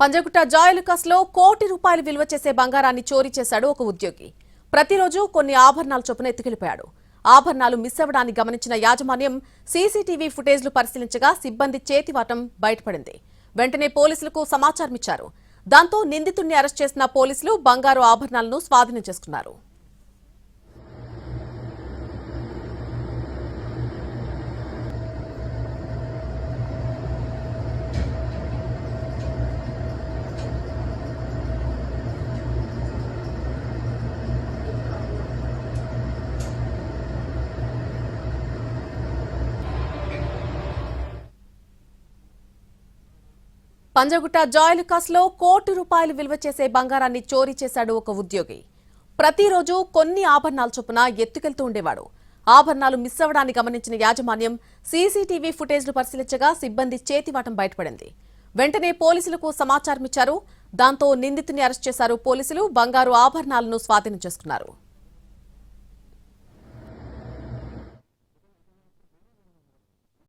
పంజగుట్ట జాయలుకాస్ లో కోటి రూపాయలు విలువ చేసే బంగారాన్ని చోరీ చేశాడు ఒక ఉద్యోగి. ప్రతిరోజు కొన్ని ఆభరణాల చొప్పున ఎత్తుకెళ్లిపోయాడు. ఆభరణాలు మిస్ అవ్వడాన్ని గమనించిన యాజమాన్యం సీసీటీవీ ఫుటేజ్లు పరిశీలించగా సిబ్బంది చేతివాటం బయటపడింది. వెంటనే పోలీసులకు సమాచారం ఇచ్చారు. దాంతో నిందితుడిని అరెస్ట్ చేసిన పోలీసులు బంగారు ఆభరణాలను స్వాధీనం చేసుకున్నారు. పంజగుట్ట జాయలుకాస్ లో కోటి రూపాయలు విలువ చేసే బంగారాన్ని చోరీ చేశాడు ఒక ఉద్యోగి. ప్రతిరోజు కొన్ని ఆభరణాల చొప్పున ఎత్తుకెళ్తూ ఉండేవాడు. ఆభరణాలు మిస్ అవ్వడాన్ని గమనించిన యాజమాన్యం సీసీటీవీ ఫుటేజ్లు పరిశీలించగా సిబ్బంది చేతివాటం బయటపడింది. వెంటనే పోలీసులకు సమాచారం ఇచ్చారు. దాంతో నిందితుడిని అరెస్ట్ చేశారు పోలీసులు. బంగారు ఆభరణాలను స్వాధీనం చేసుకున్నారు.